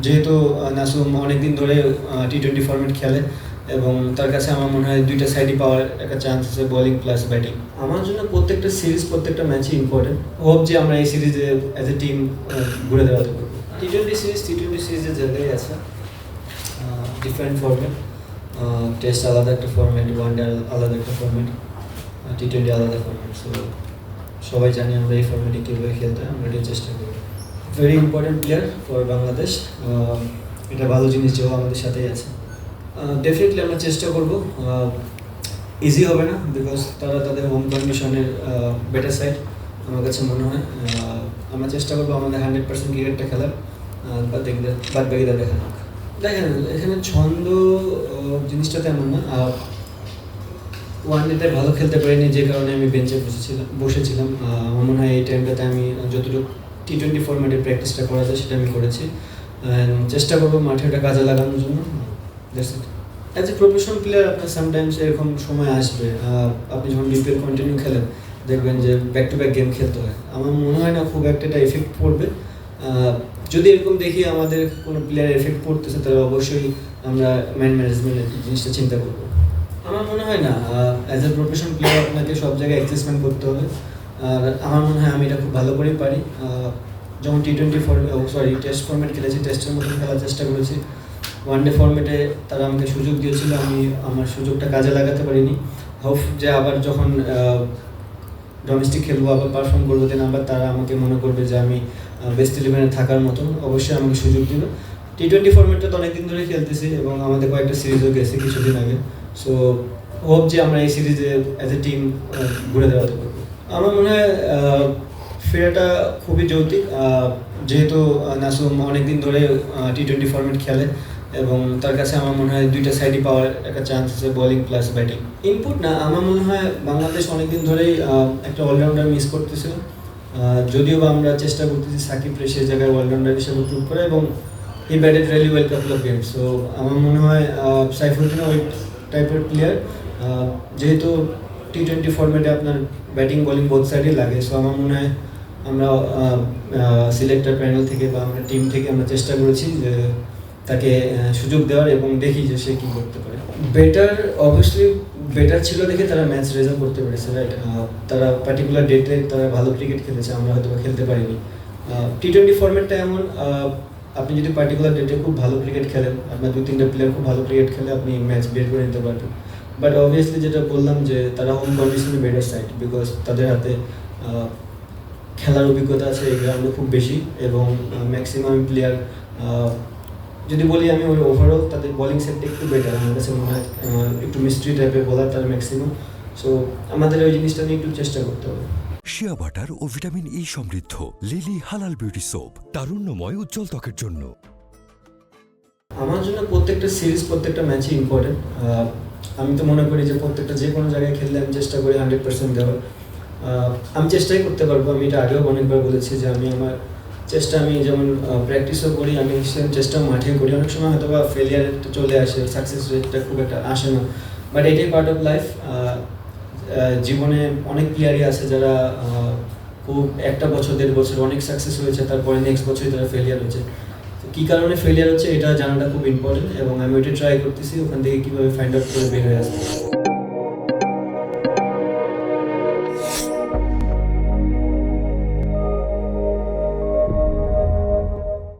যেহেতু নাসুম অনেকদিন ধরে টি-20 ফরম্যাট খেলে এবং তার কাছে আমার মনে হয় দুইটা সাইডই পাওয়ার একটা চান্স আছে, বোলিং প্লাস ব্যাটিং। আমার জন্য প্রত্যেকটা সিরিজ প্রত্যেকটা ম্যাচই ইম্পর্টেন্ট। হোপ যে আমরা এই সিরিজে অ্যাজ এ টিম ঘুরে দাঁড়াতে পারবো। টি-20 সিরিজের জায়গায় আছে ডিফারেন্ট ফরম্যাট। টেস্ট আলাদা একটা ফরম্যাট, ওয়ানডে আলাদা একটা ফরম্যাট, টি-20 আলাদা ফরম্যাট। সো সবাই জানি আমরা এই ফরম্যাটে কীভাবে খেলতে হয়, আমরা এটাই চেষ্টা করি। Very important player for Bangladesh. এটা ভালো জিনিস যে আমাদের সাথেই আছে। ডেফিনেটলি আমরা চেষ্টা করব। ইজি হবে না, বিকজ তারা তাদের হোম কন্ডিশনের বেটার সাইড আমার কাছে মনে হয়। আমরা চেষ্টা করবো আমাদের 100% ক্রিকেটটা খেলার, বাদ বাকিটা দেখানো। দেখেন, এখানে ছন্দ জিনিসটা তেমন না। ওয়ান ডেতে ভালো খেলতে পারিনি, যে কারণে আমি বেঞ্চে বসেছিলাম। আমার মনে হয় এই টাইমটাতে আমি যতটুকু টি-20 ফরম্যাটের প্র্যাকটিসটা করা যায় সেটা আমি করেছি। চেষ্টা করবো মাঠে ওটা কাজে লাগানোর জন্য। অ্যাজ এ প্রফেশনাল প্লেয়ার আপনার সামটাইমস এরকম সময় আসবে, আপনি যখন বিপিএল কন্টিনিউ খেলেন দেখবেন যে ব্যাক টু ব্যাক গেম খেলতে হয়। আমার মনে হয় না খুব একটা এফেক্ট পড়বে। যদি এরকম দেখি আমাদের কোনো প্লেয়ার এফেক্ট পড়তেছে, তাহলে অবশ্যই আমরা ম্যানেজমেন্টের জিনিসটা চিন্তা করবো। আমার মনে হয় না অ্যাজ এ প্রফেশনাল প্লেয়ার আপনাকে সব জায়গায় অ্যাডজাস্টমেন্ট করতে হবে। আর আমার মনে হয় আমি এটা খুব ভালো করেই পারি। যেমন টি-20 টেস্ট ফরম্যাট খেলেছি, টেস্টের মধ্যে খেলার চেষ্টা করেছি। ওয়ানডে ফরম্যাটে তারা আমাকে সুযোগ দিয়েছিল, আমি আমার সুযোগটা কাজে লাগাতে পারিনি। হোপ যে আবার যখন ডোমেস্টিক খেলবো, আবার পারফর্ম করবো, দেন আবার তারা আমাকে মনে করবে যে আমি বেস্ট 11-এ থাকার মতন, অবশ্যই আমাকে সুযোগ দেবে। টি-20 ফরম্যাটটা তো অনেকদিন ধরে খেলতেছি এবং আমাদের কয়েকটা সিরিজও গেছে কিছুদিন আগে। সো হোপ যে আমরা এই সিরিজে অ্যাজ এ টিম ঘুরে দাঁড়াতে পারবো। আমার মনে হয় ফেরাটা খুবই যৌক্তিক, যেহেতু নাসুম অনেকদিন ধরে টি-20 ফরম্যাট খেলে এবং তার কাছে আমার মনে হয় দুইটা সাইডই পাওয়ার একটা চান্স আছে, বোলিং প্লাস ব্যাটিং। ইনপুট না, আমার মনে হয় বাংলাদেশ অনেকদিন ধরেই একটা অলরাউন্ডার মিস করতেছিল। যদিও বা আমরা চেষ্টা করতেছি সাকিবরে সেই জায়গায় অলরাউন্ডার হিসেবে প্রুভ করা, এবং he batted really well couple of games. So আমার মনে হয় সাইফুদ্দিনও ওই টাইপের প্লেয়ার। যেহেতু টি-20 ফরম্যাটে আপনার ব্যাটিং বোলিং বোথ সাইডই লাগে, সো আমার মনে হয় আমরা সিলেক্টর প্যানেল থেকে বা আমরা টিম থেকে আমরা চেষ্টা করেছি যে তাকে সুযোগ দেওয়ার, এবং দেখি যে সে কী করতে পারে। অবভিয়াসলি বেটার ছিল দেখে তারা ম্যাচ রেজাল্ট করতে পেরেছে, রাইট? তারা পার্টিকুলার ডেটে তারা ভালো ক্রিকেট খেলেছে, আমরা হয়তো খেলতে পারিনি। টি-20 ফরম্যাটটা এমন, আপনি যদি পার্টিকুলার ডেটে খুব ভালো ক্রিকেট খেলেন, আপনার 2-3টা প্লেয়ার খুব ভালো ক্রিকেট খেলে, আপনি ম্যাচ বের করে নিতে পারবেন। বাট অবভিয়াসলি যেটা বললাম যে তারা হোম কন্ডিশনে বেটার সাইড, বিকজ তাদের হাতে খেলার অভিজ্ঞতা আছে এই গ্রাউন্ডে খুব বেশি, এবং ম্যাক্সিমাম প্লেয়ার, যদি বলি আমি ওই ওভারঅল তাদের বোলিং সেটটা একটু বেটার আমার কাছে মনে হয়। একটু মিস্ট্রি টাইপের বলার তার ম্যাক্সিমাম। সো আমাদের ওই জিনিসটা নিয়ে একটু চেষ্টা করতে হবে। শিয়া বাটার ও ভিটামিন ই সমৃদ্ধ লিলি হালাল বিউটি সোপ, তারুণ্যময় উজ্জ্বল ত্বকের জন্য। আমার জন্য প্রত্যেকটা সিরিজ প্রত্যেকটা ম্যাচই ইম্পর্টেন্ট। আমি তো মনে করি যে প্রত্যেকটা যে কোনো জায়গায় খেললে আমি চেষ্টা করি 100% দেওয়ার। আমি চেষ্টাই করতে পারবো, আমি এটা আগেও অনেকবার বলেছি যে আমি আমার চেষ্টা, আমি যেমন প্র্যাকটিসও করি, আমি সেম চেষ্টা মাঠে করি। অনেক সময় হয়তো বা ফেলিয়ার চলে আসে, সাকসেস রেটটা খুব একটা আসে না, বাট এটাই পার্ট অফ লাইফ। জীবনে অনেক প্লেয়ারই আছে যারা খুব একটা বছর 1.5 বছর অনেক সাকসেস হয়েছে, তারপরে নেক্সট বছরই তারা ফেলিয়ার হচ্ছে। কী কারণে ফেলিয়ার হচ্ছে এটা জানাটা খুব ইম্পর্টেন্ট, এবং আমি ওইটা ট্রাই করতেছি ওখান থেকে কীভাবে ফাইন্ড আউট করে বের হয়ে আসতে।